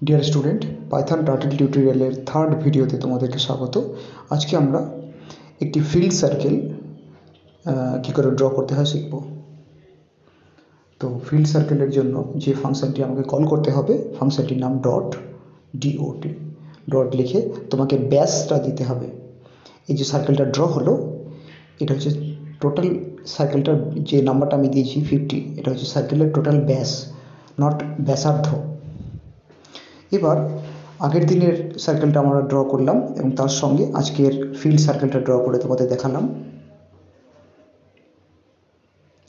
Dear student, Python turtle টিউটোরিয়ালের third ভিডিওতে তোমাদেরকে স্বাগত। আজকে আমরা একটি ফিল্ড সার্কেল কী করে ড্র করতে হয় শিখব। তো ফিল্ড সার্কেলের জন্য যে ফাংশনটি আমাকে কল করতে হবে, ফাংশনটির নাম ডট লিখে তোমাকে ব্যাসটা দিতে হবে। এই যে সার্কেলটা ড্র হলো, এটা হচ্ছে টোটাল সার্কেলটার যে নাম্বারটা আমি দিয়েছি 50, এটা হচ্ছে সার্কেলের টোটাল ব্যাস, নট ব্যাসার্ধ। এবার আগের দিনের সার্কেলটা আমরা ড্র করলাম এবং তার সঙ্গে আজকের ফিল্ড সার্কেলটা ড্র করে তোমাদের দেখালাম।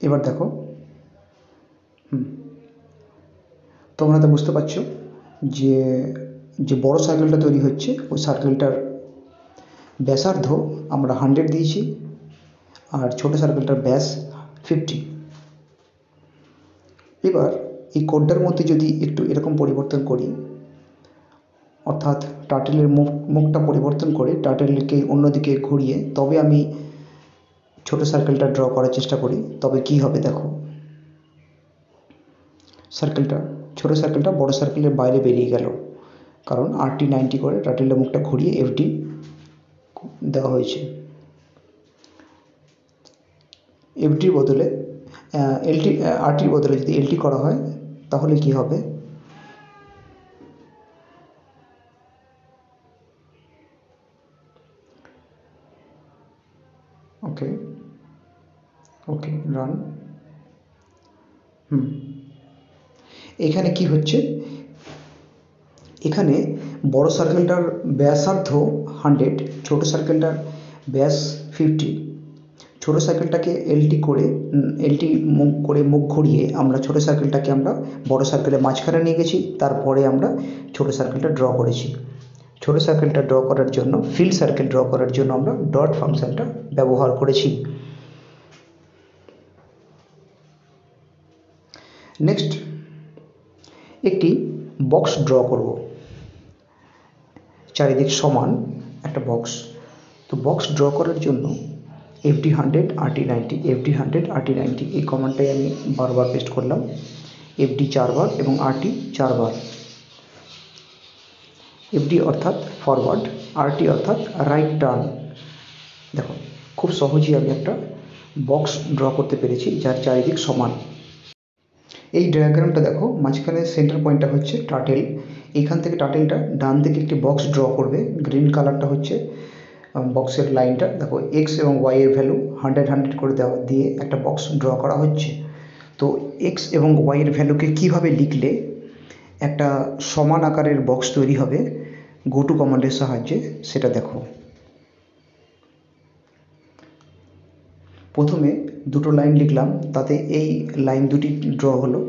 এবার দেখো, তোমরা তো বুঝতে পারছো যে যে বড় সার্কেলটা তৈরি হচ্ছে ওই সার্কেলটার ব্যাসার্ধ আমরা 100 দিয়েছি, আর ছোট সার্কেলটার ব্যাস 50। এবার এই কোডটার মধ্যে যদি একটু এরকম পরিবর্তন করি, অর্থাৎ টার্টেলের মুখটা পরিবর্তন করে টার্টেলকে অন্যদিকে ঘুরিয়ে তবে আমি ছোট সার্কেলটা ড্র করার চেষ্টা করি, তবে কি হবে দেখো, ছোট সার্কেলটা বড় সার্কেলের বাইরে বেরিয়ে গেল, কারণ RT 90 করে টার্টেলের মুখটা ঘুরিয়ে FD দেওয়া হয়েছে। FDর বদলে RTর বদলে যদি LT করা হয় তাহলে কি হবে, ওকে রান। এখানে কি হচ্ছে, এখানে বড় সার্কেলটার ব্যাসার্ধ 100, ছোট সার্কেলটার ব্যাস 50। ছোট সার্কেলটাকে LT করে মুখ ঘুরিয়ে আমরা ছোট সার্কেলটাকে আমরা বড় সার্কেলের মাঝখানে নিয়ে গেছি, তারপরে আমরা ছোট সার্কেলটা ড্র করেছি। ছোট সার্কেলটা ড্র করার জন্য, ফিল্ড সার্কেল ড্র করার জন্য আমরা ডট ফাংশনটা ব্যবহার করেছি। নেক্সট একটি বক্স ড্র করব, চারিদিক সমান একটা বক্স। তো বক্স ড্র করার জন্য FD 100 RT 90, FD 100 RT 90 এই কমান্ডটাই আমি বারবার পেস্ট করলাম। FD 4 বার এবং RT 4 বার। FD অর্থাৎ ফরওয়ার্ড, RT অর্থাৎ রাইট টার্ন। দেখো, খুব সহজেই আমি একটা বক্স ড্র করতে পেরেছি যার চারিদিক সমান। এই ডায়াগ্রামটা দেখো, মাঝখানে সেন্টার পয়েন্টটা হচ্ছে টার্টেল। এইখান থেকে টার্টেলটা ডান দিকে একটি বক্স ড্র করবে। গ্রিন কালারটা হচ্ছে বক্সের লাইনটা। দেখো, এক্স এবং ওয়াই এর ভ্যালু 100 করে দিয়ে একটা বক্স ড্র করা হচ্ছে। তো এক্স এবং ওয়াই এর ভ্যালুকে কীভাবে লিখলে একটা সমান আকারের বক্স তৈরি হবে গো টু কমান্ডের সাহায্যে, সেটা দেখো। প্রথমে দুটো লাইন লিখলাম, তাতে এই লাইন দুটি ড্র হলো।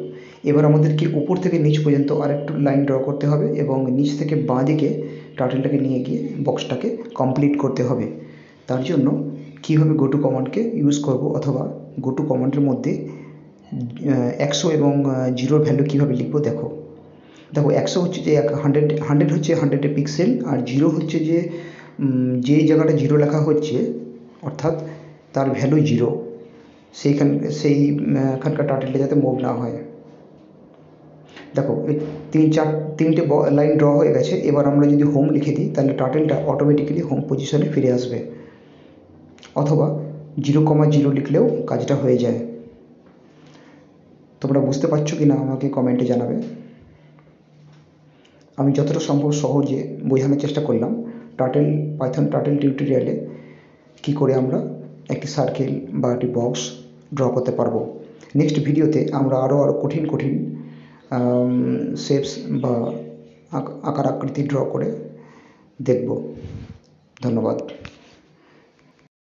এবার আমাদেরকে উপর থেকে নিচ পর্যন্ত আরেকটু লাইন ড্র করতে হবে এবং নিচ থেকে বাঁ দিকে টার্টেলটাকে নিয়ে গিয়ে বক্সটাকে কমপ্লিট করতে হবে। তার জন্য কীভাবে গো টু কমান্ডকে ইউজ করব, অথবা গো টু কমান্ডের মধ্যে 100 এবং 0 ভ্যালু কীভাবে লিখবো দেখো। 100 হচ্ছে যে 100 হচ্ছে 100 পিক্সেল, আর 0 হচ্ছে যে যেই জায়গাটা 0 লেখা হচ্ছে অর্থাৎ তার ভ্যালু 0, সেইখানকার টার্টেলটা যাতে মুভ না হয়। দেখো, এই তিনটে লাইন ড্র হয়ে গেছে। এবার আমরা যদি হোম লিখে দিই তাহলে টার্টেলটা অটোমেটিক্যালি হোম পজিশনে ফিরে আসবে, অথবা 0,0 লিখলেও কাজটা হয়ে যায়। তোমরা বুঝতে পারছো কি না আমাকে কমেন্টে জানাবে। আমি যতটা সম্ভব সহজে বোঝানোর চেষ্টা করলাম পাইথন টার্টেল টিউটোরিয়ালে কী করে আমরা একটি সার্কেল বা একটি বক্স ড্র করতে পারবো। নেক্সট ভিডিওতে আমরা আরও কঠিন শেপস বা আকার আকৃতি ড্র করে দেখব। ধন্যবাদ।